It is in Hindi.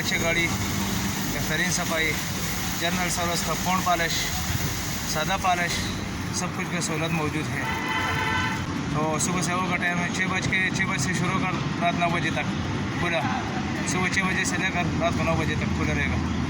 अच्छी गाड़ी, बेहतरीन सफाई, जनरल सर्विस का फ़ोन पॉलिश, सादा पॉलिश, सब कुछ की सहूलत मौजूद है। तो सुबह सेवा का टाइम है 6 बजे से शुरू कर रात 9 बजे तक खुला। सुबह 6 बजे से लेकर रात को 9 बजे तक खुला रहेगा।